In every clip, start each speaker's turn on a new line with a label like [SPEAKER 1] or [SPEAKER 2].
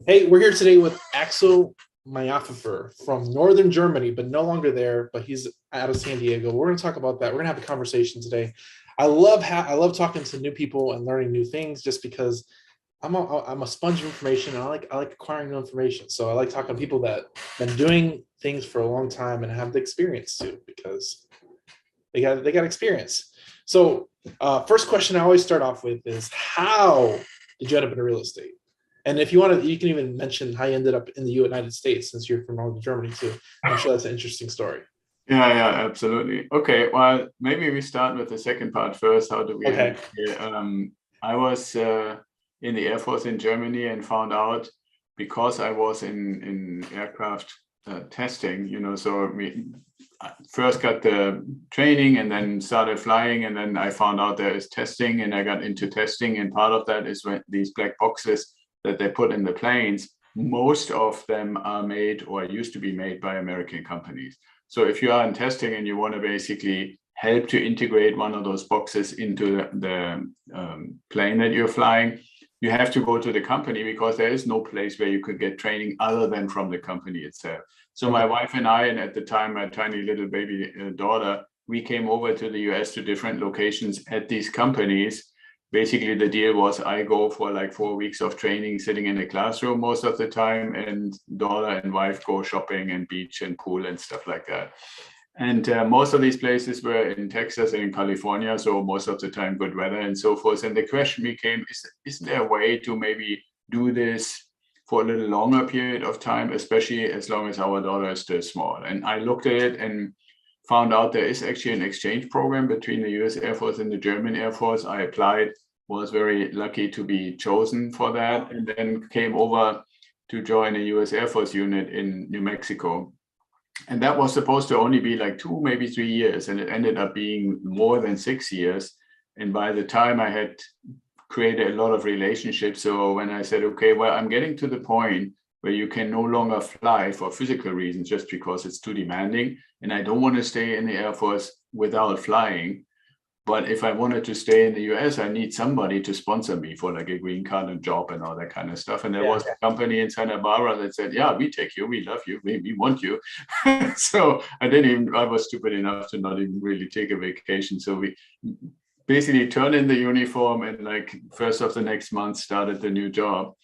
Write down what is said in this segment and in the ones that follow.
[SPEAKER 1] Hey, we're here today with Axel Meierhoefer from Northern Germany, but no longer there, but he's out of San Diego. We're going to talk about that. We're going to have a conversation today. I love talking to new people and learning new things just because I'm a sponge of information and I like acquiring new information. So I like talking to people that have been doing things for a long time and have the experience too because they got experience. So first question I always start off with is how did you end up in real estate? And if you want to, you can even mention how you ended up in the United States since you're from Northern Germany too. I'm sure that's an interesting story.
[SPEAKER 2] Yeah, absolutely. Okay, well, maybe we start with the second part first. How do we end
[SPEAKER 1] Okay.
[SPEAKER 2] up here? I was in the Air Force in Germany and found out because I was in aircraft testing, so we first got the training and then started flying, and then I found out there is testing, and I got into testing, and part of that is when these black boxes that they put in the planes, most of them are made or used to be made by American companies. So if you are in testing and you want to basically help to integrate one of those boxes into the plane that you're flying, you have to go to the company because there is no place where you could get training other than from the company itself. So
[SPEAKER 1] Okay.
[SPEAKER 2] my wife and I, and at the time my tiny little baby daughter, we came over to the US to different locations at these companies. Basically, the deal was I go for like 4 weeks of training sitting in a classroom most of the time, and daughter and wife go shopping and beach and pool and stuff like that. And most of these places were in Texas and in California, so most of the time good weather and so forth. And the question became, is there a way to maybe do this for a little longer period of time, especially as long as our daughter is still small? And I looked at it and found out there is actually an exchange program between the US Air Force and the German Air Force. I applied, was very lucky to be chosen for that, and then came over to join a US Air Force unit in New Mexico. And that was supposed to only be like 2, maybe 3 years, and it ended up being more than 6 years. And by the time I had created a lot of relationships, so when I said, okay, well, I'm getting to the point where you can no longer fly for physical reasons just because it's too demanding, and I don't want to stay in the Air Force without flying. But if I wanted to stay in the US, I need somebody to sponsor me for like a green card and job and all that kind of stuff. And there
[SPEAKER 1] Yeah.
[SPEAKER 2] was a company in Santa Barbara that said, yeah, we take you, we love you, we want you. So I was stupid enough to not even really take a vacation. So we basically turned in the uniform and like first of the next month started the new job.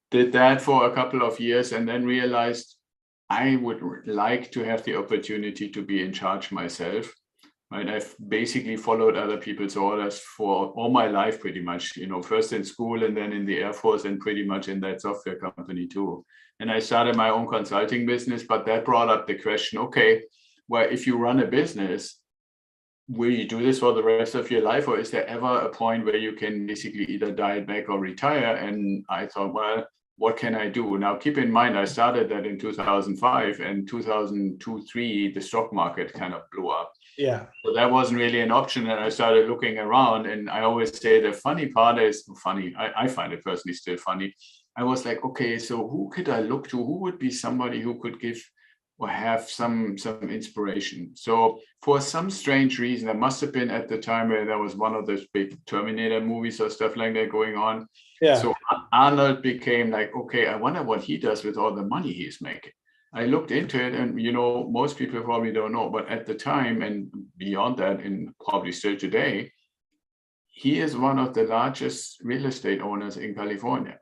[SPEAKER 2] Did that for a couple of years and then realized I would like to have the opportunity to be in charge myself. Right, I've basically followed other people's orders for all my life, pretty much. First in school and then in the Air Force, and pretty much in that software company too. And I started my own consulting business, but that brought up the question: okay, well, if you run a business, will you do this for the rest of your life, or is there ever a point where you can basically either dial back or retire? And I thought, well, what can I do? Now, keep in mind, I started that in 2005, and 2002, three, the stock market kind of blew up.
[SPEAKER 1] Yeah.
[SPEAKER 2] So that wasn't really an option. And I started looking around. And I always say the funny part is funny. I find it personally still funny. I was like, okay, so who could I look to? Who would be somebody who could give or have some inspiration? So for some strange reason, there must have been at the time where there was one of those big Terminator movies or stuff like that going on.
[SPEAKER 1] Yeah.
[SPEAKER 2] So Arnold became like, okay, I wonder what he does with all the money he's making. I looked into it, and most people probably don't know, but at the time and beyond that, and probably still today, he is one of the largest real estate owners in California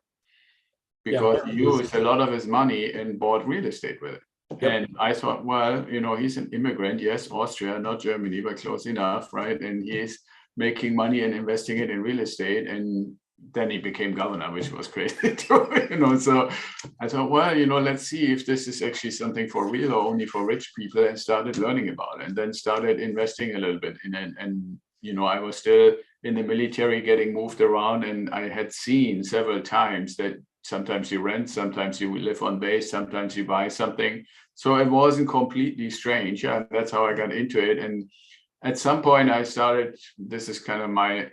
[SPEAKER 1] Yeah.
[SPEAKER 2] because he used a lot of his money and bought real estate with it.
[SPEAKER 1] Yep.
[SPEAKER 2] And I thought, well, he's an immigrant, yes, Austria, not Germany, but close enough, right? And he's making money and investing it in real estate. And then he became governor, which was crazy too. So I thought, well, let's see if this is actually something for real or only for rich people, and started learning about it and then started investing a little bit in it. And I was still in the military getting moved around, and I had seen several times that sometimes you rent, sometimes you live on base, sometimes you buy something. So it wasn't completely strange. Yeah, that's how I got into it. And at some point I started, this is kind of my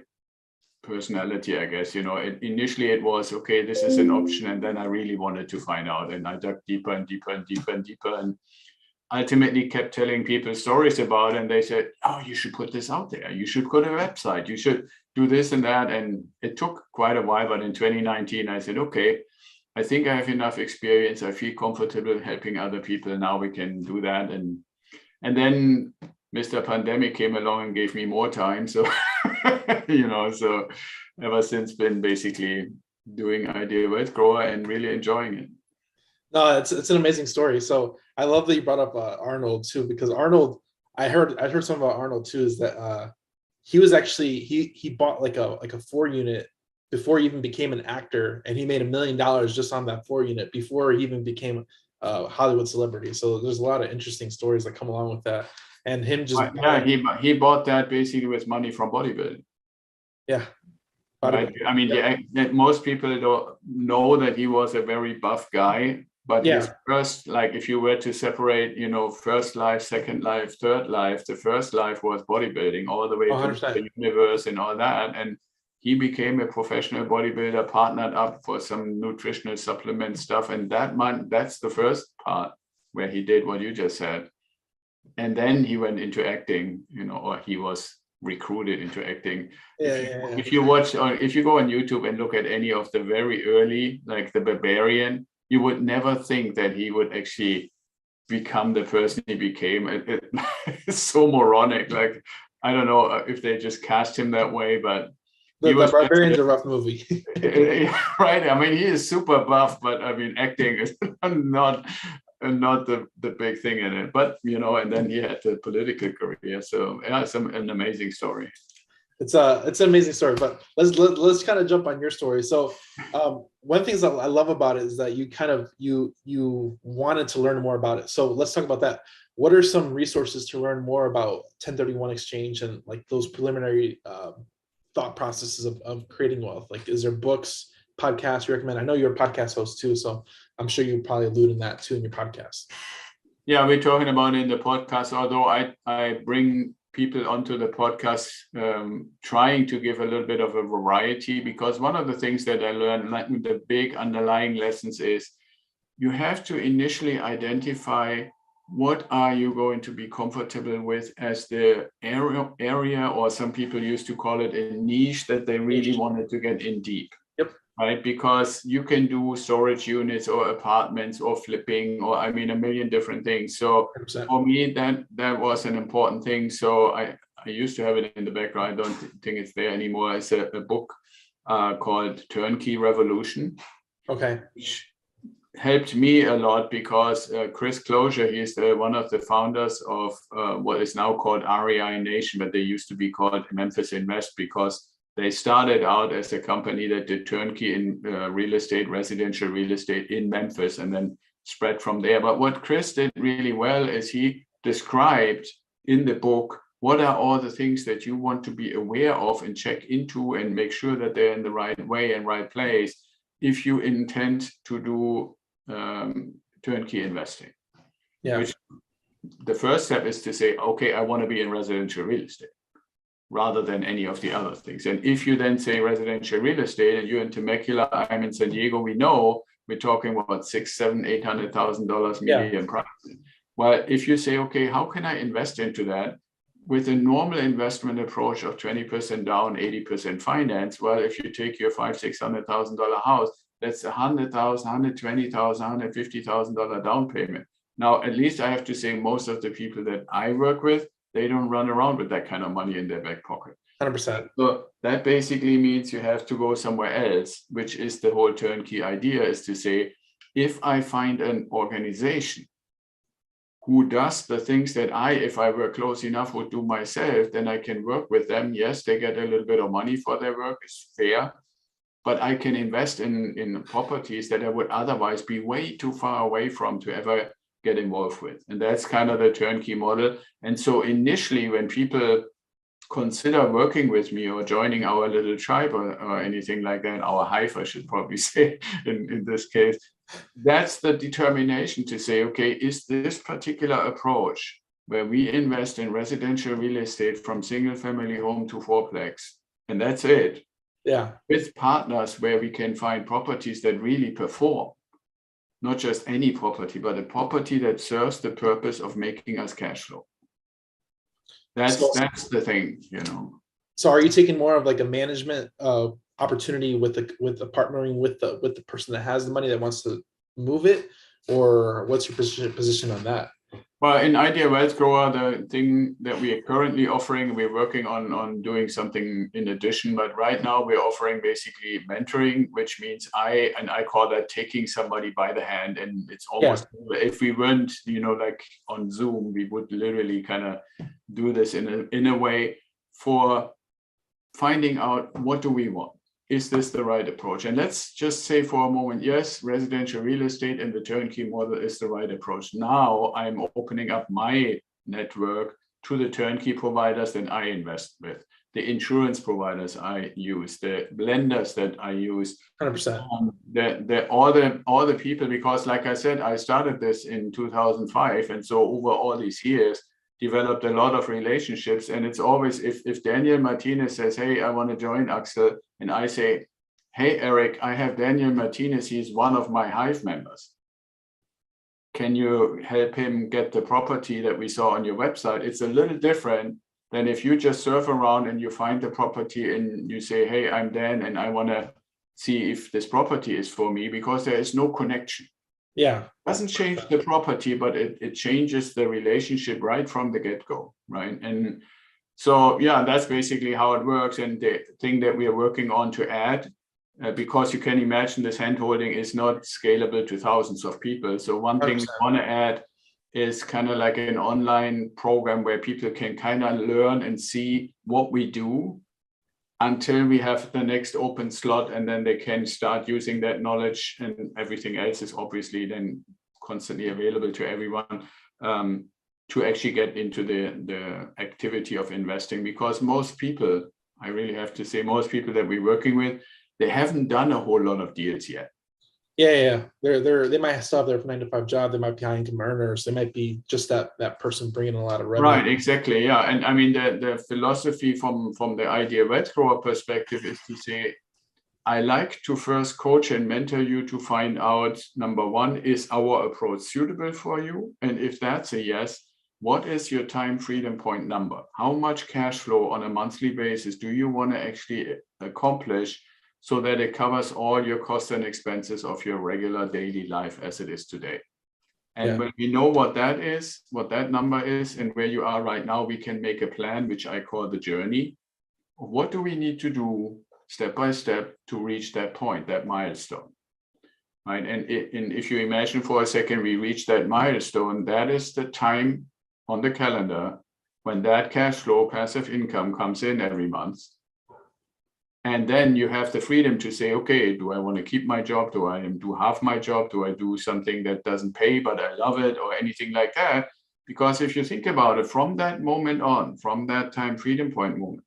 [SPEAKER 2] personality, I guess. Initially it was, okay, this is an option. And then I really wanted to find out. And I dug deeper and deeper and deeper and deeper. And ultimately kept telling people stories about it, and they said, oh, you should put this out there, you should put a website, you should do this and that. And it took quite a while, but in 2019 I said, okay, I think I have enough experience. I feel comfortable helping other people. Now we can do that. And then Mr. Pandemic came along and gave me more time. So, so ever since been basically doing Ideal Wealth Grower and really enjoying it.
[SPEAKER 1] No, it's an amazing story. So I love that you brought up Arnold too, because Arnold, I heard something about Arnold too, is that he was actually he bought like a 4-unit before he even became an actor, and he made $1 million just on that 4-unit before he even became a Hollywood celebrity. So there's a lot of interesting stories that come along with that, and him just
[SPEAKER 2] he bought that basically with money from bodybuilding.
[SPEAKER 1] Yeah.
[SPEAKER 2] Right. I mean, most people don't know that he was a very buff guy, but his first, like, if you were to separate, first life, second life, third life, the first life was bodybuilding all the way
[SPEAKER 1] 100%.
[SPEAKER 2] to the universe and all that. And he became a professional bodybuilder, partnered up for some nutritional supplement stuff. And that's the first part where he did what you just said. And then he went into acting, or he was recruited into acting. If you watch, or if you go on YouTube and look at any of the very early, like the Barbarian, you would never think that he would actually become the person he became. It's so moronic. Like, I don't know if they just cast him that way, but
[SPEAKER 1] the Barbarian's a rough movie.
[SPEAKER 2] Right. I mean, he is super buff, but I mean, acting is not the big thing in it. But and then he had the political career. So yeah, it's an amazing story.
[SPEAKER 1] It's an amazing story. But let's kind of jump on your story. So one of the things that I love about it is that you kind of you wanted to learn more about it. So let's talk about that. What are some resources to learn more about 1031 exchange and like those preliminary thought processes of creating wealth? Like, is there books, podcasts you recommend? I know you're a podcast host too, so I'm sure you probably allude in that too in your podcast.
[SPEAKER 2] Yeah, we're talking about it in the podcast, although I bring people onto the podcast trying to give a little bit of a variety, because one of the things that I learned, like the big underlying lessons, is you have to initially identify what are you going to be comfortable with as the area, or some people used to call it a niche, that they really wanted to get in deep.
[SPEAKER 1] Yep.
[SPEAKER 2] Right, because you can do storage units or apartments or flipping, or I mean, a million different things. So 100%. For me, that was an important thing. So I used to have it in the background. I don't think it's there anymore. It's a book called Turnkey Revolution.
[SPEAKER 1] Okay.
[SPEAKER 2] Which helped me a lot, because Chris Closure, he is one of the founders of what is now called REI Nation, but they used to be called Memphis Invest, because they started out as a company that did turnkey in real estate, residential real estate in Memphis, and then spread from there. But what Chris did really well is he described in the book what are all the things that you want to be aware of and check into and make sure that they're in the right way and right place if you intend to do turnkey investing.
[SPEAKER 1] Yeah.
[SPEAKER 2] Which the first step is to say, okay, I want to be in residential real estate, rather than any of the other things. And if you then say residential real estate and you're in Temecula, I'm in San Diego, we know we're talking about $600,000, $700,000, $800,000 median price. Well, if you say, okay, how can I invest into that with a normal investment approach of 20% down, 80% finance? Well, if you take your $500,000, $600,000 house, that's $100,000, $120,000, $150,000 down payment. Now, at least I have to say, most of the people that I work with, they don't run around with that kind of money in their back pocket.
[SPEAKER 1] 100%.
[SPEAKER 2] So that basically means you have to go somewhere else, which is the whole turnkey idea, is to say, if I find an organization who does the things that if I were close enough, would do myself, then I can work with them. Yes, they get a little bit of money for their work, it's fair, but I can invest in properties that I would otherwise be way too far away from to ever get involved with. And that's kind of the turnkey model. And so initially, when people consider working with me or joining our little tribe or anything like that, our hive, I should probably say in this case, that's the determination to say, okay, is this particular approach where we invest in residential real estate from single family home to fourplex, and that's it.
[SPEAKER 1] Yeah.
[SPEAKER 2] With partners where we can find properties that really perform. Not just any property, but a property that serves the purpose of making us cash flow. That's the thing,
[SPEAKER 1] So are you taking more of like a management opportunity with the partnering with the person that has the money that wants to move it, or what's your position on that?
[SPEAKER 2] Well, in Idea Wealth Grower, the thing that we are currently offering, we're working on doing something in addition, but right now we're offering basically mentoring, which means I call that taking somebody by the hand. And it's almost, if we weren't, like on Zoom, we would literally kind of do this in a way for finding out, what do we want? Is this the right approach? And let's just say for a moment, yes, residential real estate and the turnkey model is the right approach. Now I'm opening up my network to the turnkey providers that I invest with, the insurance providers I use, the lenders that I use,
[SPEAKER 1] 100%.
[SPEAKER 2] All the people, because like I said, I started this in 2005. And so over all these years, developed a lot of relationships. And it's always, if Daniel Martinez says, hey, I want to join Axel, and I say, hey, Eric, I have Daniel Martinez, he's one of my Hive members. Can you help him get the property that we saw on your website? It's a little different than if you just surf around and you find the property and you say, hey, I'm Dan and I want to see if this property is for me, because there is no connection.
[SPEAKER 1] Yeah.
[SPEAKER 2] Doesn't change the property, but it changes the relationship right from the get-go, right? And so, yeah, that's basically how it works. And the thing that we are working on to add, because you can imagine this handholding is not scalable to thousands of people. So one thing we want to add is kind of like an online program where people can kind of learn and see what we do until we have the next open slot, and then they can start using that knowledge, and everything else is obviously then constantly available to everyone to actually get into the activity of investing. Because most people, I really have to say, most people that we're working with, they haven't done a whole lot of deals yet.
[SPEAKER 1] Yeah. They might still have their 9-to-5 job. They might be high income earners. They might be just that person bringing a lot of revenue.
[SPEAKER 2] Right, exactly, yeah. And I mean, the philosophy from the Idea Wealth Grower perspective is to say, I like to first coach and mentor you to find out, number one, is our approach suitable for you? And if that's a yes, what is your time freedom point number? How much cash flow on a monthly basis do you want to actually accomplish so that it covers all your costs and expenses of your regular daily life as it is today? And when we know what that is, what that number is, and where you are right now, we can make a plan, which I call the journey. What do we need to do step by step to reach that point, that milestone? Right. And if you imagine for a second, we reach that milestone, that is the time on the calendar when that cash flow, passive income comes in every month. And then you have the freedom to say, okay, do I want to keep my job? Do I do half my job? Do I do something that doesn't pay, but I love it, or anything like that? Because if you think about it, from that moment on, from that time freedom point moment,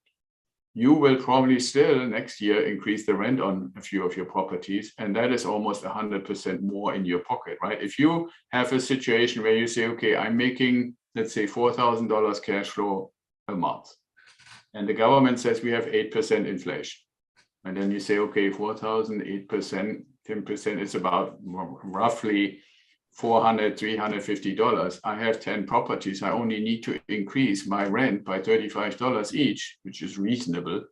[SPEAKER 2] you will probably still next year increase the rent on a few of your properties. And that is almost 100% more in your pocket, right? If you have a situation where you say, okay, I'm making, let's say, $4,000 cash flow a month, and the government says we have 8% inflation. And then you say, okay, 4,000, 8%, 10% is about roughly $400, $350. I have 10 properties. I only need to increase my rent by $35 each, which is reasonable.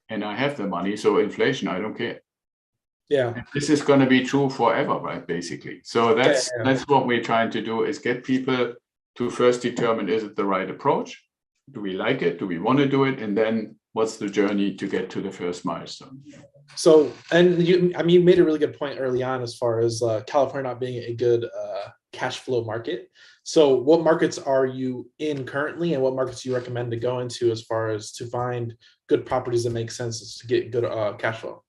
[SPEAKER 2] And I have the money. So inflation, I don't care.
[SPEAKER 1] Yeah.
[SPEAKER 2] And this is going to be true forever, right? Basically. So that's what we're trying to do, is get people to first determine, is it the right approach? Do we like it? Do we want to do it? And then what's the journey to get to the first milestone?
[SPEAKER 1] So, and you made a really good point early on as far as California not being a good cash flow market. So what markets are you in currently, and what markets do you recommend to go into as far as to find good properties that make sense to get good cash flow?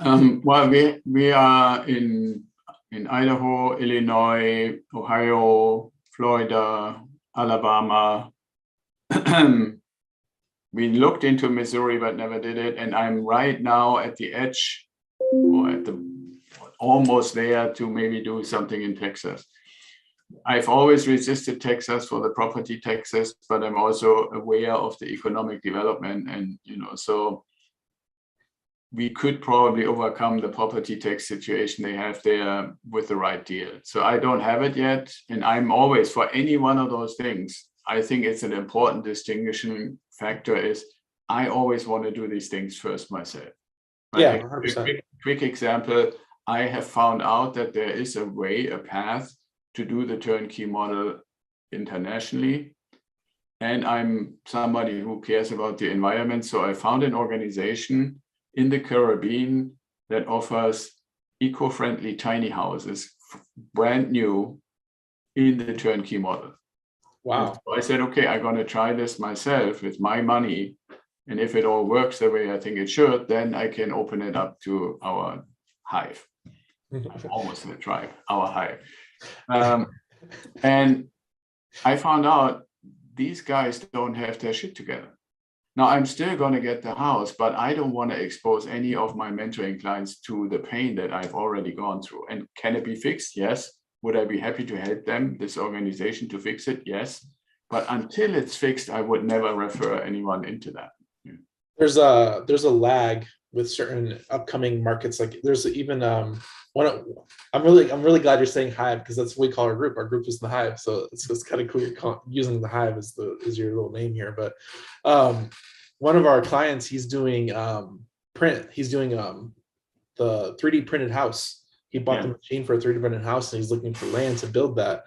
[SPEAKER 2] Well, we are in Idaho, Illinois, Ohio, Florida, Alabama. We looked into Missouri, but never did it. And I'm right now at the edge, or at the almost there, to maybe do something in Texas. I've always resisted Texas for the property taxes, but I'm also aware of the economic development. And, so we could probably overcome the property tax situation they have there with the right deal. So I don't have it yet. And I'm always, for any one of those things, I think it's an important distinguishing factor is I always want to do these things first myself.
[SPEAKER 1] Yeah,
[SPEAKER 2] Right? A
[SPEAKER 1] 100%.
[SPEAKER 2] quick example, I have found out that there is a way, a path to do the turnkey model internationally. And I'm somebody who cares about the environment. So I found an organization in the Caribbean that offers eco-friendly tiny houses, brand new, in the turnkey model. And
[SPEAKER 1] Wow.
[SPEAKER 2] so I said, okay, I'm going to try this myself with my money. And if it all works the way I think it should, then I can open it up to our hive. Almost the tribe, our hive. And I found out these guys don't have their shit together. Now, I'm still going to get the house, but I don't want to expose any of my mentoring clients to the pain that I've already gone through. And can it be fixed? Yes. Would I be happy to help them, this organization, to fix it? Yes. But until it's fixed, I would never refer anyone into that.
[SPEAKER 1] There's a lag with certain upcoming markets. Like there's even one. I'm really glad you're saying hive, because that's what we call our group. Our group is the hive, so it's kind of cool you're using the hive as your little name here. But one of our clients, he's doing print. He's doing the 3D printed house. He bought the machine for a 3D printed house, and he's looking for land to build that.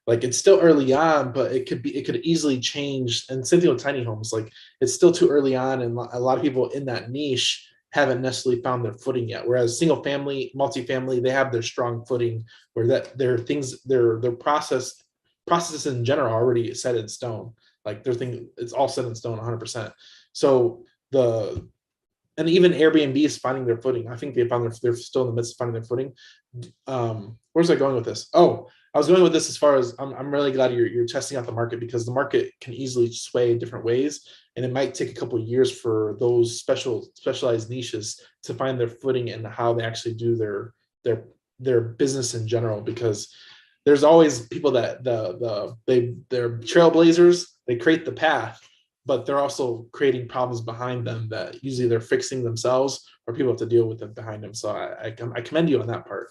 [SPEAKER 1] Like it's still early on, but it could easily change. And same thing with tiny homes. Like it's still too early on, and a lot of people in that niche haven't necessarily found their footing yet. Whereas single family, multifamily, they have their strong footing, where that their things, their processes in general are already set in stone. Like their thing, it's all set in stone 100%. So and even Airbnb is finding their footing. I think they're still in the midst of finding their footing. Where's I going with this? Oh, I was going with this as far as I'm really glad you're testing out the market, because the market can easily sway different ways, and it might take a couple of years for those specialized niches to find their footing and how they actually do their business in general. Because there's always people that they're trailblazers. They create the path, but they're also creating problems behind them that usually they're fixing themselves, or people have to deal with them behind them. So I commend you on that part.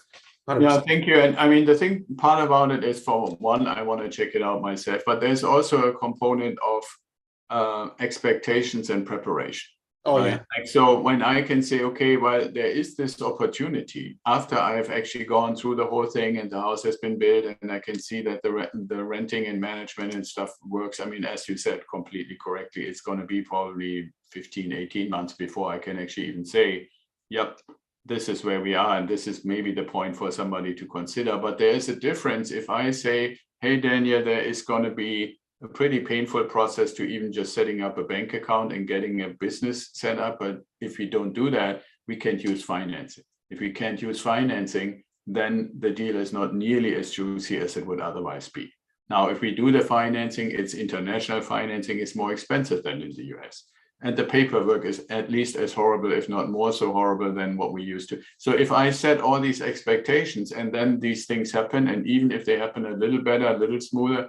[SPEAKER 1] 100%.
[SPEAKER 2] Yeah, thank you. And I mean, the thing part about it is, for one, I want to check it out myself, but there's also a component of expectations and preparation.
[SPEAKER 1] Oh,
[SPEAKER 2] right?
[SPEAKER 1] yeah.
[SPEAKER 2] Like, so when I can say, okay, well, there is this opportunity after I've actually gone through the whole thing and the house has been built, and I can see that the renting and management and stuff works. I mean, as you said completely correctly, it's going to be probably 15, 18 months before I can actually even say, yep, this is where we are, and this is maybe the point for somebody to consider. But there is a difference if I say, hey, Daniel, there is going to be a pretty painful process to even just setting up a bank account and getting a business set up. But if we don't do that, we can't use financing. If we can't use financing, then the deal is not nearly as juicy as it would otherwise be. Now, if we do the financing, it's international financing, is more expensive than in the US. And the paperwork is at least as horrible, if not more so horrible than what we used to. So if I set all these expectations and then these things happen, and even if they happen a little better, a little smoother,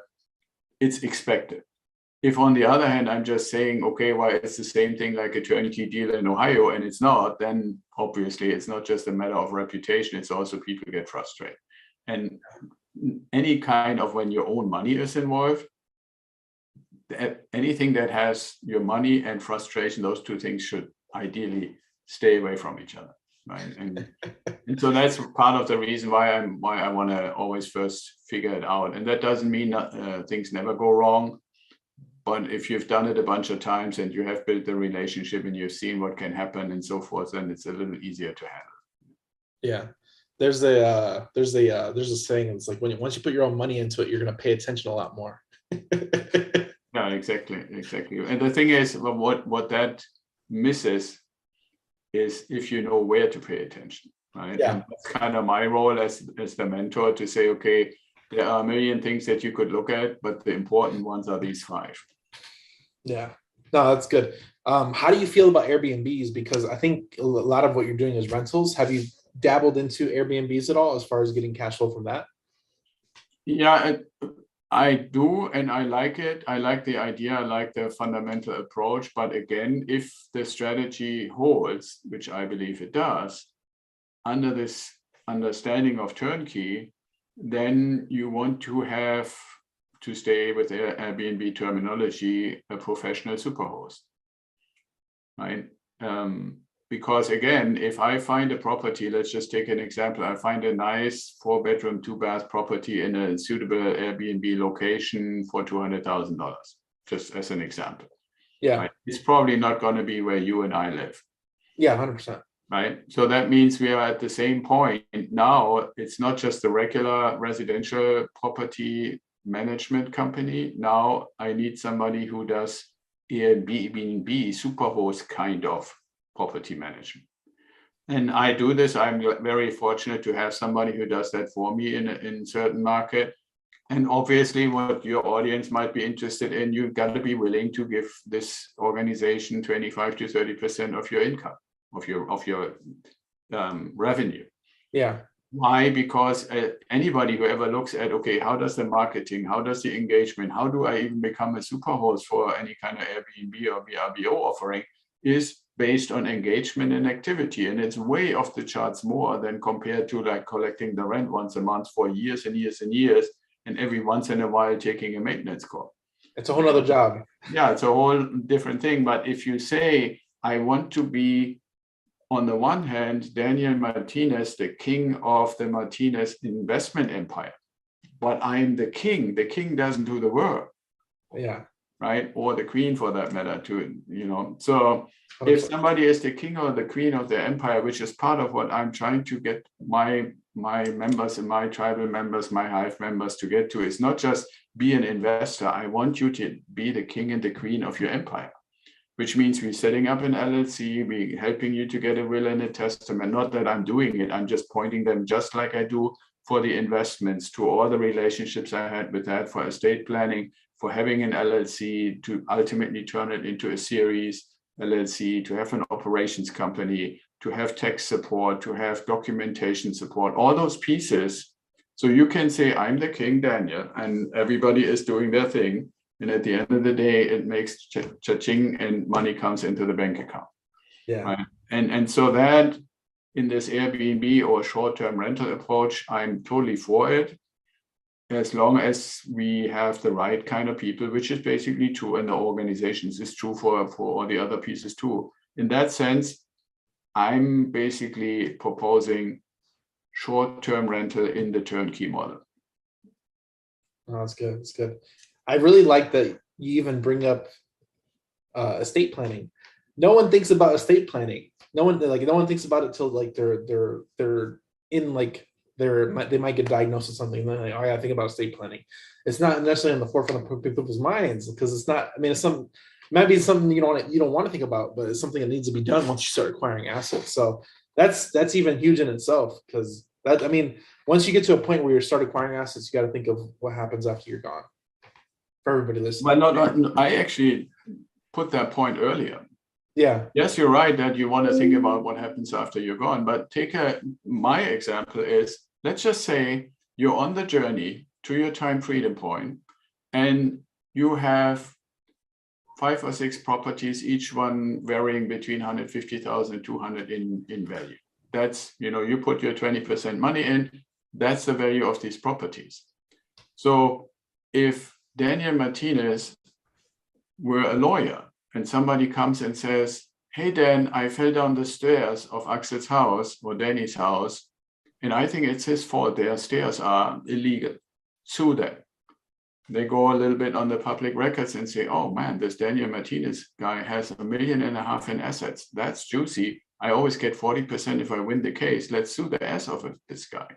[SPEAKER 2] it's expected. If on the other hand, I'm just saying, okay, well, it's the same thing like a turnkey deal in Ohio, and it's not, then obviously it's not just a matter of reputation, it's also people get frustrated. And any kind of, when your own money is involved, anything that has your money and frustration, those two things should ideally stay away from each other. Right. And so that's part of the reason why I want to always first figure it out. And that doesn't mean that things never go wrong. But if you've done it a bunch of times and you have built the relationship and you've seen what can happen and so forth, then it's a little easier to handle.
[SPEAKER 1] Yeah. There's a saying. It's like once you put your own money into it, you're going to pay attention a lot more.
[SPEAKER 2] Yeah, exactly. And the thing is, what that misses is if you know where to pay attention, right?
[SPEAKER 1] Yeah.
[SPEAKER 2] And that's kind of my role as the mentor, to say, okay, there are a million things that you could look at, but the important ones are these 5.
[SPEAKER 1] Yeah. No, that's good. How do you feel about Airbnbs? Because I think a lot of what you're doing is rentals. Have you dabbled into Airbnbs at all as far as getting cash flow from that?
[SPEAKER 2] Yeah, I do, and I like it. I like the idea. I like the fundamental approach. But again, if the strategy holds, which I believe it does, under this understanding of turnkey, then you want to have, to stay with the Airbnb terminology, a professional superhost, right? because again, if I find a property, let's just take an example. I find a nice 4-bedroom, 2-bath property in a suitable Airbnb location for $200,000, just as an example.
[SPEAKER 1] Yeah.
[SPEAKER 2] Right? It's probably not going to be where you and I live.
[SPEAKER 1] Yeah, 100%.
[SPEAKER 2] Right. So that means we are at the same point. Now it's not just a regular residential property management company. Now I need somebody who does Airbnb, superhost kind of property management. And I do this. I'm very fortunate to have somebody who does that for me in certain market. And obviously what your audience might be interested in, you've got to be willing to give this organization 25 to 30% of your income, of your revenue.
[SPEAKER 1] Yeah.
[SPEAKER 2] Why? Because anybody who ever looks at, okay, how does the marketing, how does the engagement, how do I even become a superhost for any kind of Airbnb or VRBO offering, is based on engagement and activity. And it's way off the charts more than compared to like collecting the rent once a month for years and years and years, and every once in a while taking a maintenance call.
[SPEAKER 1] It's a whole other job.
[SPEAKER 2] Yeah, it's a whole different thing. But if you say, I want to be, on the one hand, Daniel Martinez, the king of the Martinez investment empire, but I'm the king doesn't do the work.
[SPEAKER 1] Yeah.
[SPEAKER 2] Right? Or the queen for that matter too, So
[SPEAKER 1] 100%.
[SPEAKER 2] if somebody is the king or the queen of the empire, which is part of what I'm trying to get my members and my tribal members, my hive members to get to, is not just be an investor. I want you to be the king and the queen of your empire, which means we're setting up an LLC, we're helping you to get a will and a testament. Not that I'm doing it, I'm just pointing them, just like I do for the investments, to all the relationships I had with that, for estate planning, for having an LLC, to ultimately turn it into a series LLC, to have an operations company, to have tax support, to have documentation support, all those pieces. So you can say, I'm the king, Daniel, and everybody is doing their thing. And at the end of the day, it makes cha-ching and money comes into the bank account.
[SPEAKER 1] Yeah.
[SPEAKER 2] Right? And so that in this Airbnb or short-term rental approach, I'm totally for it, as long as we have the right kind of people, which is basically true in the organizations, is true for all the other pieces too. In that sense, I'm basically proposing short-term rental in the turnkey model.
[SPEAKER 1] Oh, that's good. That's good. I really like that you even bring up estate planning. No one thinks about estate planning. No one thinks about it till like they're in like they might get diagnosed with something. And then like, oh yeah, I think about estate planning. It's not necessarily on the forefront of people's minds because it's not. I mean, it might be something you don't want to think about, but it's something that needs to be done once you start acquiring assets. So that's even huge in itself, because that, I mean, once you get to a point where you start acquiring assets, you got to think of what happens after you're gone. For everybody listening.
[SPEAKER 2] Well, I actually put that point earlier.
[SPEAKER 1] Yeah.
[SPEAKER 2] Yes, you're right that you want to think about what happens after you're gone. But my example is, let's just say you're on the journey to your time freedom point, and you have 5 or 6 properties, each one varying between 150,000 and 200 in value. That's, you put your 20% money in, that's the value of these properties. So if Daniel Martinez were a lawyer and somebody comes and says, hey, Dan, I fell down the stairs of Axel's house or Danny's house, and I think it's his fault. Their stairs are illegal. Sue them. They go a little bit on the public records and say, oh man, this Daniel Martinez guy has $1.5 million in assets. That's juicy. I always get 40% if I win the case. Let's sue the ass off of this guy.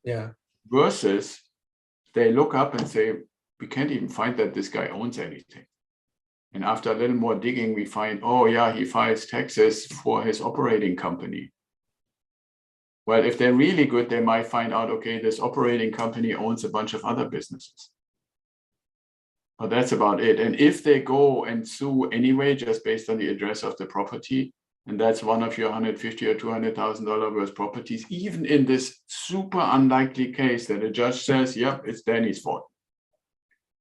[SPEAKER 1] Yeah.
[SPEAKER 2] Versus they look up and say, we can't even find that this guy owns anything. And after a little more digging, we find, oh yeah, he files taxes for his operating company. Well, if they're really good, they might find out, okay, this operating company owns a bunch of other businesses. But that's about it. And if they go and sue anyway, just based on the address of the property, and that's one of your $150,000 or $200,000 worth properties, even in this super unlikely case that a judge says, yep, it's Danny's fault.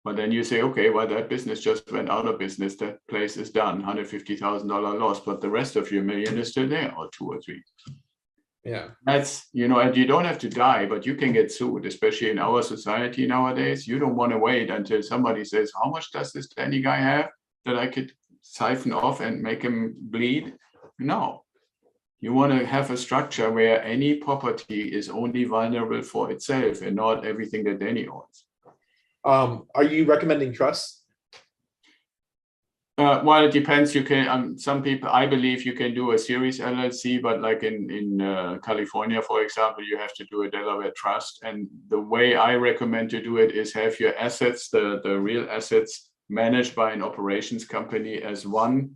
[SPEAKER 2] But then you say, okay, well, that business just went out of business. That place is done, $150,000 loss, but the rest of your $1 million is still there, or 2 or 3.
[SPEAKER 1] Yeah.
[SPEAKER 2] That's, and you don't have to die, but you can get sued, especially in our society nowadays. You don't want to wait until somebody says, how much does this Danny guy have that I could siphon off and make him bleed? No, You want to have a structure where any property is only vulnerable for itself and not everything that Danny owns.
[SPEAKER 1] Are you recommending trust?
[SPEAKER 2] Well, it depends. You can, some people, I believe you can do a series LLC, but like in California, for example, you have to do a Delaware trust. And the way I recommend to do it is have your assets, the real assets, managed by an operations company as one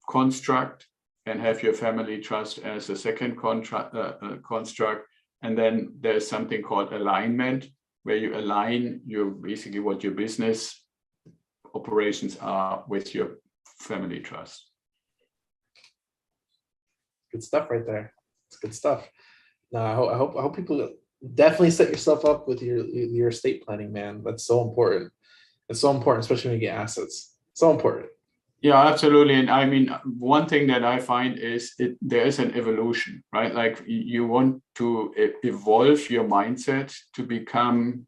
[SPEAKER 2] construct, and have your family trust as a second construct. And then there's something called alignment, where you align your basically what your business operations are with your family trust.
[SPEAKER 1] Good stuff right there. It's good stuff. No, I hope people definitely set yourself up with your estate planning, man. That's so important. It's so important, especially when you get assets. So important.
[SPEAKER 2] Yeah, absolutely. And I mean, one thing that I find is there is an evolution, right? Like you want to evolve your mindset to become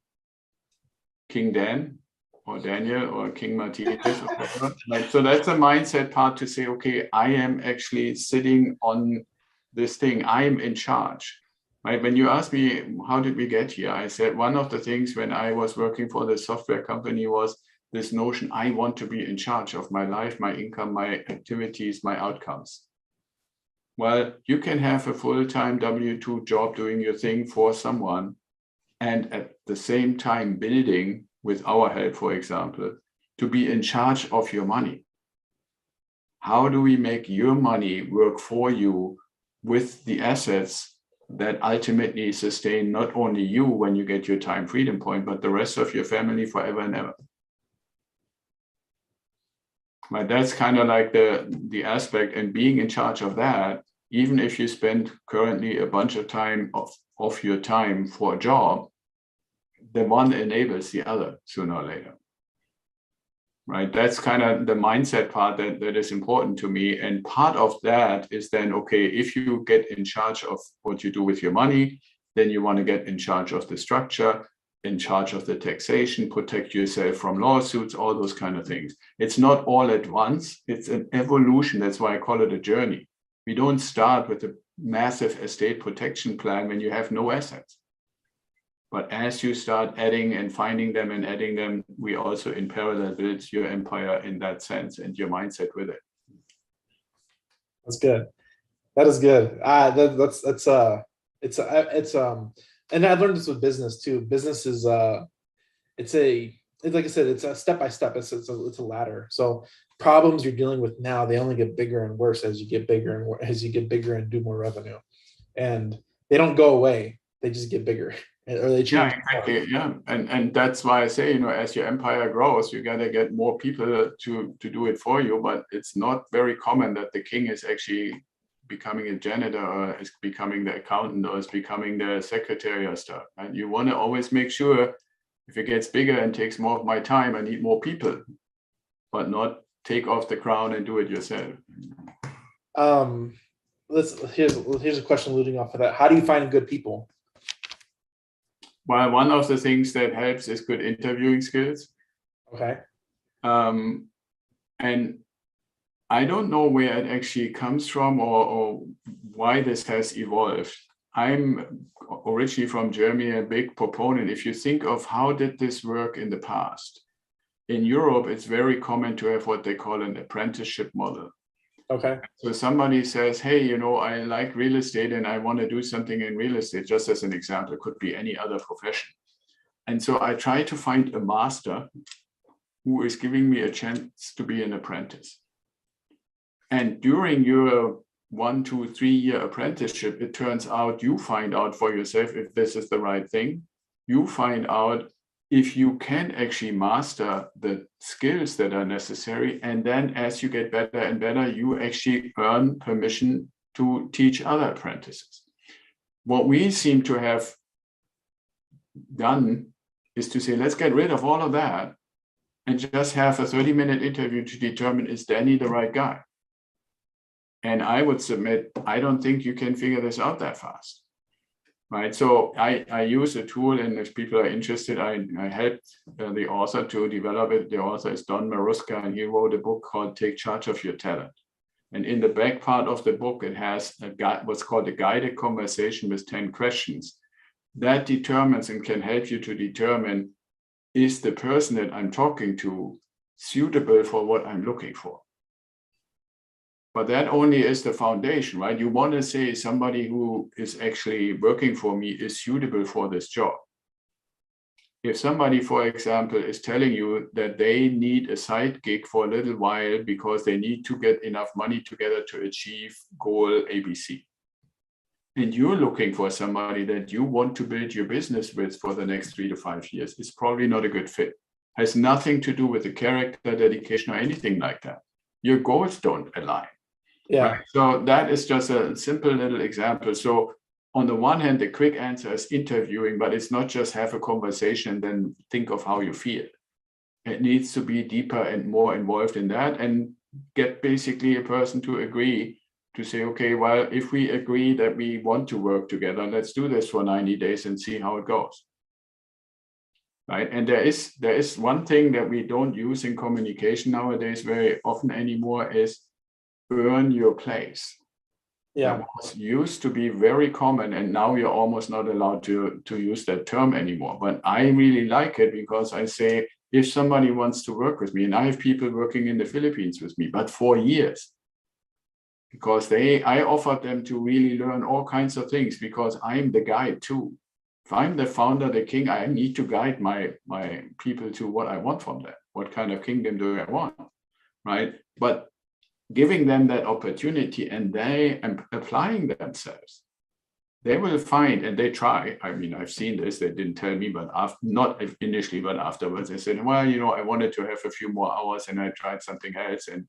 [SPEAKER 2] King Dan or Daniel or King Martinez or whatever. Right? So that's a mindset part to say, okay, I am actually sitting on this thing. I am in charge. Right? When you ask me, how did we get here? I said, one of the things when I was working for the software company was this notion, I want to be in charge of my life, my income, my activities, my outcomes. Well, you can have a full-time W-2 job doing your thing for someone, and at the same time building, with our help, for example, to be in charge of your money. How do we make your money work for you with the assets that ultimately sustain not only you when you get your time freedom point, but the rest of your family forever and ever? But that's kind of like the aspect, and being in charge of that, even if you spend currently a bunch of time of your time for a job, the one enables the other sooner or later. Right? That's kind of the mindset part that is important to me. And part of that is then, okay, if you get in charge of what you do with your money, then you want to get in charge of the structure, in charge of the taxation, protect yourself from lawsuits, all those kind of things. It's not all at once. It's an evolution. That's why I call it a journey. We don't start with a massive estate protection plan when you have no assets. But as you start adding and finding them and adding them, we also in parallel build your empire in that sense and your mindset with it.
[SPEAKER 1] That's good. That is good. And I've learned this with business too. Business is like I said, it's a step by step. It's a ladder. So problems you're dealing with now, they only get bigger and worse as you get bigger and do more revenue, and they don't go away. They just get bigger. Or they change.
[SPEAKER 2] Yeah, exactly. Yeah, and that's why I say, as your empire grows, you gotta get more people to do it for you. But it's not very common that the king is actually becoming a janitor or is becoming the accountant or is becoming the secretary or stuff. And you want to always make sure, if it gets bigger and takes more of my time, I need more people, but not take off the crown and do it yourself.
[SPEAKER 1] Here's a question alluding off of that. How do you find good people?
[SPEAKER 2] Well, one of the things that helps is good interviewing skills.
[SPEAKER 1] Okay.
[SPEAKER 2] And I don't know where it actually comes from or why this has evolved. I'm originally from Germany, a big proponent. If you think of how did this work in the past, in Europe, it's very common to have what they call an apprenticeship model.
[SPEAKER 1] Okay.
[SPEAKER 2] So somebody says, hey, I like real estate and I want to do something in real estate, just as an example, it could be any other profession. And so I try to find a master who is giving me a chance to be an apprentice. And during your 1, 2, 3 year apprenticeship, it turns out you find out for yourself if this is the right thing. You find out if you can actually master the skills that are necessary. And then as you get better and better, you actually earn permission to teach other apprentices. What we seem to have done is to say, let's get rid of all of that and just have a 30-minute interview to determine, is Danny the right guy? And I would submit, I don't think you can figure this out that fast. Right, so I use a tool, and if people are interested, I helped the author to develop it. The author is Don Maruska, and he wrote a book called Take Charge of Your Talent. And in the back part of the book, it has what's called a guided conversation with 10 questions. That determines and can help you to determine, is the person that I'm talking to suitable for what I'm looking for? But that only is the foundation, right? You want to say somebody who is actually working for me is suitable for this job. If somebody, for example, is telling you that they need a side gig for a little while because they need to get enough money together to achieve goal ABC, and you're looking for somebody that you want to build your business with for the next 3 to 5 years, it's probably not a good fit. Has nothing to do with the character, dedication, or anything like that. Your goals don't align.
[SPEAKER 1] Yeah.
[SPEAKER 2] Right? So that is just a simple little example. So on the one hand, the quick answer is interviewing, but it's not just have a conversation, then think of how you feel. It needs to be deeper and more involved in that, and get basically a person to agree to say, okay, well, if we agree that we want to work together, let's do this for 90 days and see how it goes. Right. And there is one thing that we don't use in communication nowadays very often anymore, is earn your place.
[SPEAKER 1] Yeah.
[SPEAKER 2] That was used to be very common, and now you're almost not allowed to use that term anymore. But I really like it, because I say, if somebody wants to work with me, and I have people working in the Philippines with me, but for years, because I offered them to really learn all kinds of things, because I'm the guide too. If I'm the founder, the king, I need to guide my people to what I want from them. What kind of kingdom do I want, right? But giving them that opportunity, and they applying themselves, they will find, and they try. I mean, I've seen this, they didn't tell me, but not initially, but afterwards, they said, well, I wanted to have a few more hours and I tried something else. And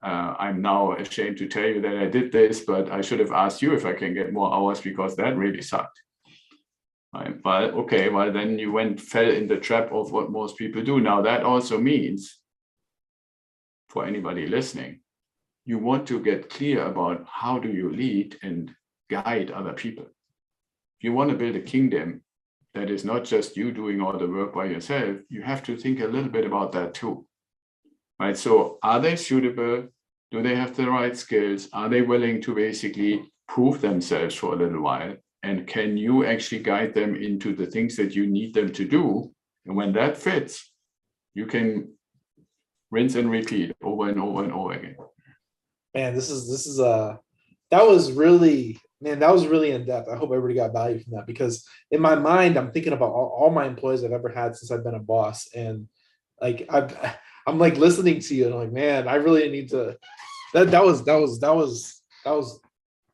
[SPEAKER 2] I'm now ashamed to tell you that I did this, but I should have asked you if I can get more hours, because that really sucked. Right? But okay, well, then you fell in the trap of what most people do. Now, that also means, for anybody listening, you want to get clear about how do you lead and guide other people. If you want to build a kingdom that is not just you doing all the work by yourself, you have to think a little bit about that too. Right? So are they suitable? Do they have the right skills? Are they willing to basically prove themselves for a little while? And can you actually guide them into the things that you need them to do? And when that fits, you can rinse and repeat over and over and over again.
[SPEAKER 1] Man, that was really in depth. I hope everybody got value from that, because in my mind, I'm thinking about all my employees I've ever had since I've been a boss. And like, I'm like listening to you, and I'm like, man, I really need to, that was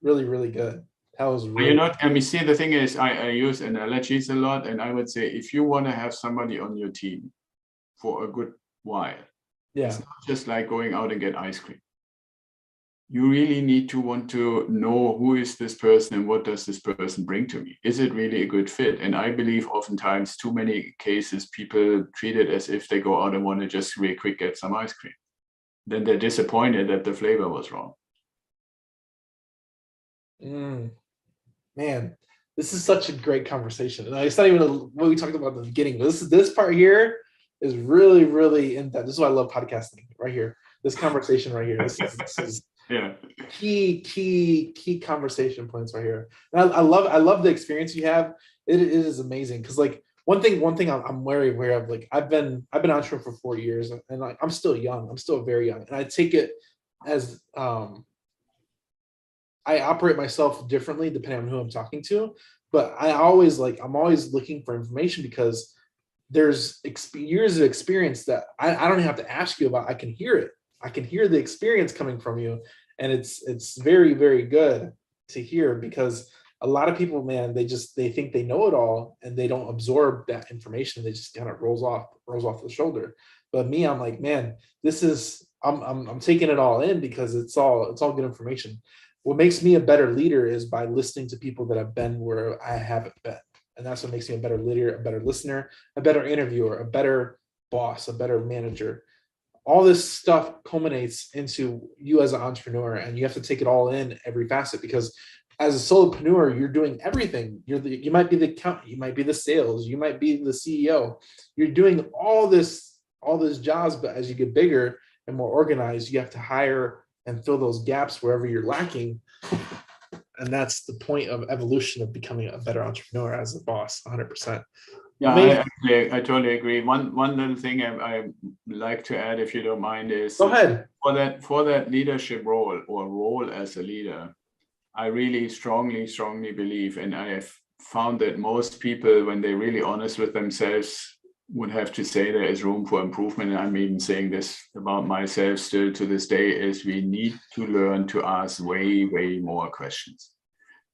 [SPEAKER 1] really, really good. That was really,
[SPEAKER 2] see, the thing is, I use analogies a lot, and I would say, if you want to have somebody on your team for a good while, it's not just like going out and get ice cream. You really need to want to know, who is this person and what does this person bring to me? Is it really a good fit? And I believe oftentimes, too many cases, people treat it as if they go out and want to just really quick get some ice cream. Then they're disappointed that the flavor was wrong.
[SPEAKER 1] Man, this is such a great conversation. And it's not even what we talked about at the beginning. This part here is really, really in depth. This is why I love podcasting right here. This conversation right here. This is
[SPEAKER 2] yeah,
[SPEAKER 1] key conversation points right here. And I love the experience you have. It is amazing, because like one thing I'm very aware of. Like I've been entrepreneur for 4 years, and like I'm still young. I'm still very young, and I take it as I operate myself differently depending on who I'm talking to. But I'm always looking for information, because there's years of experience that I don't even have to ask you about. I can hear it. I can hear the experience coming from you. And it's very, very good to hear, because a lot of people, man, they think they know it all, and they don't absorb that information. They just kind of rolls off the shoulder. But me, I'm like, man, I'm taking it all in, because it's all good information. What makes me a better leader is by listening to people that have been where I haven't been. And that's what makes me a better leader, a better listener, a better interviewer, a better boss, a better manager. All this stuff culminates into you as an entrepreneur, and you have to take it all in, every facet, because as a solopreneur, you're doing everything. You might be the accountant, you might be the sales, you might be the CEO. You're doing all this jobs, but as you get bigger and more organized, you have to hire and fill those gaps wherever you're lacking. And that's the point of evolution of becoming a better entrepreneur as a boss, 100%.
[SPEAKER 2] Yeah, I totally agree. One little thing I like to add, if you don't mind, is
[SPEAKER 1] go ahead.
[SPEAKER 2] For that leadership role or role as a leader, I really strongly believe, and I have found that most people, when they're really honest with themselves, would have to say there is room for improvement. And I'm even saying this about myself still to this day, is we need to learn to ask way more questions.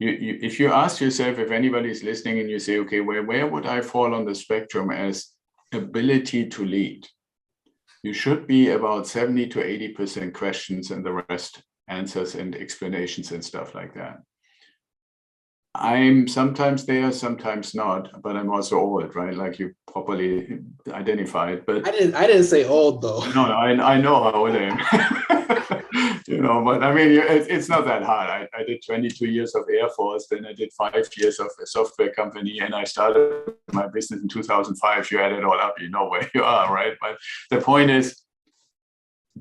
[SPEAKER 2] If you ask yourself, if anybody's listening and you say, okay, where would I fall on the spectrum as ability to lead? You should be about 70 to 80% questions and the rest answers and explanations and stuff like that. I'm sometimes there, sometimes not, but I'm also old, right? Like you properly identified. But
[SPEAKER 1] I didn't say old though.
[SPEAKER 2] No, I know how old I am. You know, but I mean, it's not that hard. I did 22 years of Air Force, then I did 5 years of a software company, and I started my business in 2005. You add it all up, you know where you are, right? But the point is,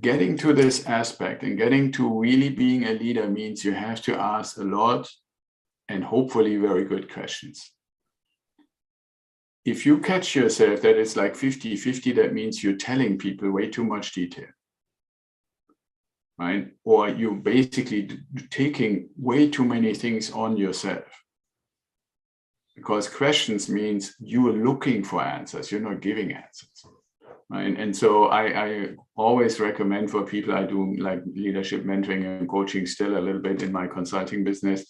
[SPEAKER 2] getting to this aspect and getting to really being a leader means you have to ask a lot and hopefully very good questions. If you catch yourself that it's like 50-50, that means you're telling people way too much detail, right? Or you're basically taking way too many things on yourself. Because questions means you are looking for answers, you're not giving answers. Right? And so I always recommend for people, I do like leadership mentoring and coaching still a little bit in my consulting business.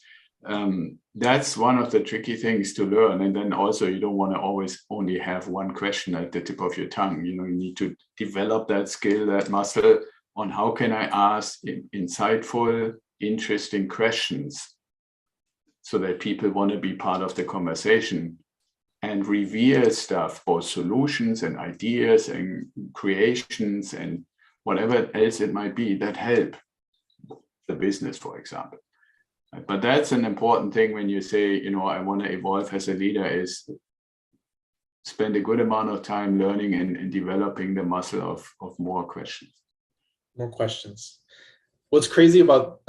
[SPEAKER 2] That's one of the tricky things to learn. And then also you don't want to always only have one question at the tip of your tongue. You know, you need to develop that skill, that muscle on how can I ask insightful, interesting questions so that people want to be part of the conversation and reveal stuff, both solutions and ideas and creations and whatever else it might be that help the business, for example. But that's an important thing when you say, you know, I want to evolve as a leader, is spend a good amount of time learning and developing the muscle of more questions.
[SPEAKER 1] More questions. What's crazy about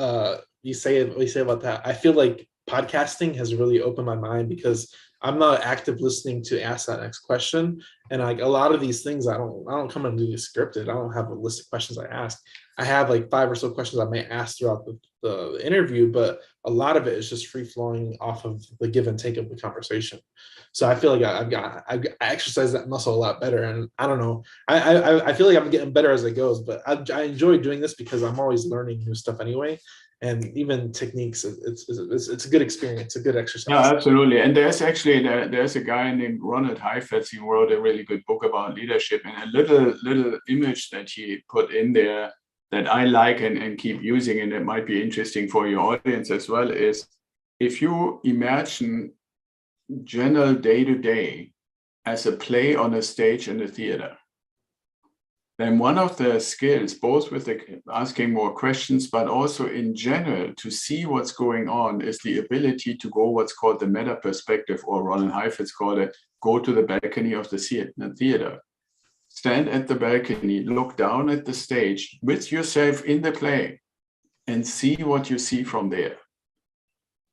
[SPEAKER 1] you say about that, I feel like podcasting has really opened my mind, because I'm not active listening to ask that next question. And like a lot of these things, I don't come and do this scripted. I don't have a list of questions I ask. I have like 5 or so questions I may ask throughout the interview, but a lot of it is just free flowing off of the give and take of the conversation. So I feel like I exercise that muscle a lot better. And I don't know, I feel like I'm getting better as it goes, but I enjoy doing this because I'm always learning new stuff anyway. And even techniques, it's a good experience, a good exercise.
[SPEAKER 2] Yeah, absolutely. And there's a guy named Ronald Heifetz. He wrote a really good book about leadership, and a little image that he put in there that I like and keep using, and it might be interesting for your audience as well, is if you imagine general day-to-day as a play on a stage in a theater, then one of the skills, both with asking more questions, but also in general to see what's going on, is the ability to go what's called the meta perspective, or Ronald Heifetz called it, go to the balcony of the theater. Stand at the balcony, look down at the stage with yourself in the play and see what you see from there.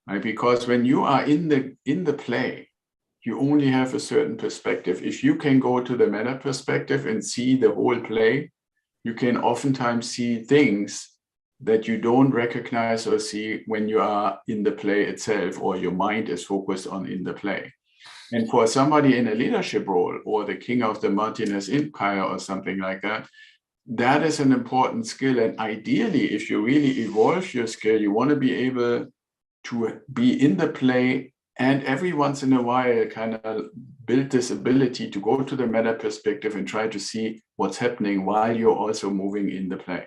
[SPEAKER 2] Right? Because when you are in the play, you only have a certain perspective. If you can go to the meta perspective and see the whole play, you can oftentimes see things that you don't recognize or see when you are in the play itself, or your mind is focused on in the play. And for somebody in a leadership role, or the king of the Martinez Empire or something like that, that is an important skill. And ideally, if you really evolve your skill, you want to be able to be in the play and every once in a while kind of build this ability to go to the meta perspective and try to see what's happening while you're also moving in the play.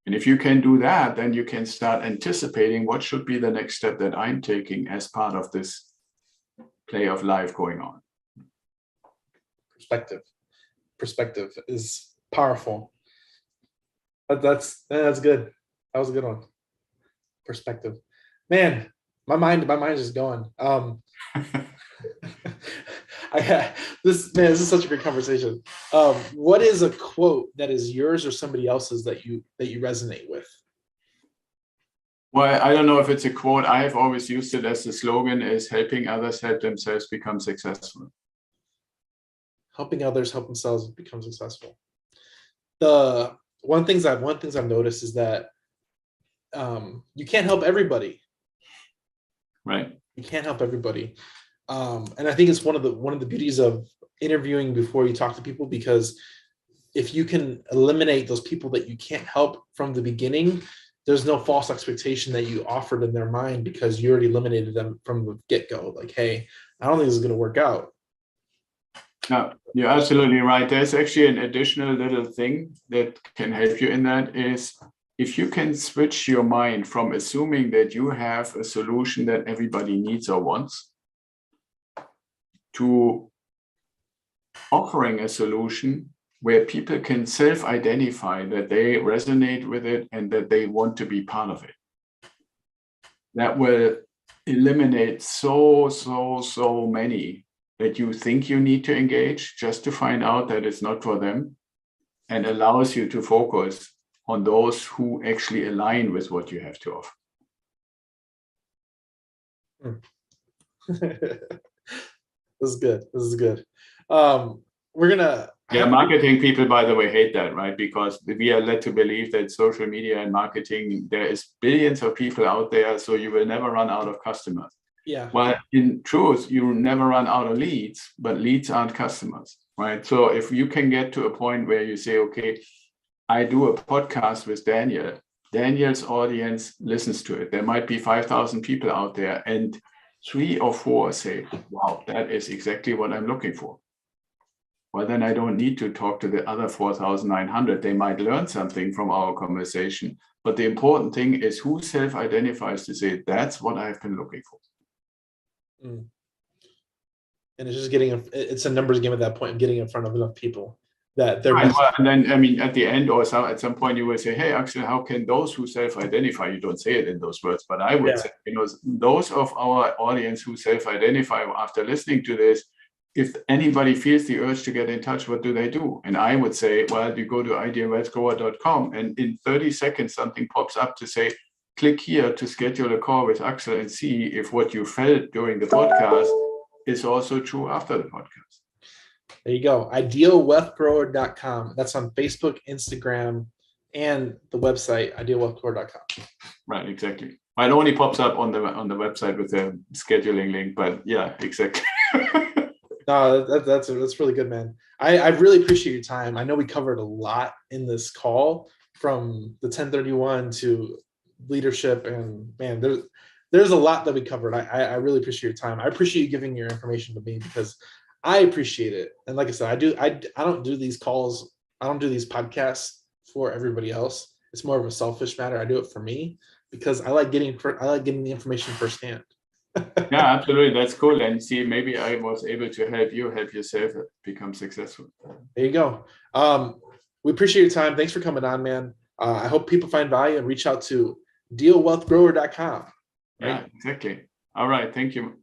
[SPEAKER 2] And if you can do that, then you can start anticipating what should be the next step that I'm taking as part of this play of life going on.
[SPEAKER 1] Perspective is powerful. That's good. That was a good one. Perspective. Man, my mind is just going. This is such a great conversation. What is a quote that is yours or somebody else's that you resonate with?
[SPEAKER 2] Well, I don't know if it's a quote. I have always used it as the slogan is helping others help themselves become successful.
[SPEAKER 1] Helping others help themselves become successful. The one things I've noticed is that you can't help everybody.
[SPEAKER 2] Right.
[SPEAKER 1] You can't help everybody. And I think it's one of the beauties of interviewing before you talk to people, because if you can eliminate those people that you can't help from the beginning, there's no false expectation that you offered in their mind, because you already eliminated them from the get-go. Like, hey, I don't think this is going to work out.
[SPEAKER 2] No, you're absolutely right. There's actually an additional little thing that can help you in that is if you can switch your mind from assuming that you have a solution that everybody needs or wants to offering a solution where people can self-identify that they resonate with it and that they want to be part of it. That will eliminate so many that you think you need to engage just to find out that it's not for them, and allows you to focus on those who actually align with what you have to offer.
[SPEAKER 1] This is good. This is good. We're gonna.
[SPEAKER 2] Yeah, marketing people, by the way, hate that, right? Because we are led to believe that social media and marketing, there is billions of people out there, so you will never run out of customers.
[SPEAKER 1] Yeah.
[SPEAKER 2] Well, in truth, you never run out of leads, but leads aren't customers, right? So if you can get to a point where you say, okay, I do a podcast with Daniel, Daniel's audience listens to it. There might be 5,000 people out there, and 3 or 4 say, wow, that is exactly what I'm looking for. Well, then I don't need to talk to the other 4,900. They might learn something from our conversation. But the important thing is who self-identifies to say, that's what I've been looking for.
[SPEAKER 1] And it's just it's a numbers game at that point, getting in front of enough people that they're.
[SPEAKER 2] Right. Well, and then, I mean, at the end or at some point you will say, hey, Axel, how can those who self-identify, you don't say it in those words, but I would say, those of our audience who self-identify after listening to this, if anybody feels the urge to get in touch, what do? And I would say, well, you go to idealwealthgrower.com and in 30 seconds, something pops up to say, click here to schedule a call with Axel and see if what you felt during the podcast is also true after the podcast.
[SPEAKER 1] There you go. Idealwealthgrower.com. That's on Facebook, Instagram, and the website, idealwealthgrower.com.
[SPEAKER 2] Right, exactly. It only pops up on the website with the scheduling link, but yeah, exactly.
[SPEAKER 1] No, that's really good, man. I really appreciate your time. I know we covered a lot in this call, from the 1031 to leadership, and man, there's a lot that we covered. I really appreciate your time. I appreciate you giving your information to me, because I appreciate it. And like I said, I don't do these calls. I don't do these podcasts for everybody else. It's more of a selfish matter. I do it for me, because I like getting the information firsthand.
[SPEAKER 2] Yeah, absolutely. That's cool. And see, maybe I was able to help yourself become successful.
[SPEAKER 1] There you go. We appreciate your time. Thanks for coming on, man. I hope people find value and reach out to dealwealthgrower.com.
[SPEAKER 2] Right? Yeah, exactly. All right. Thank you.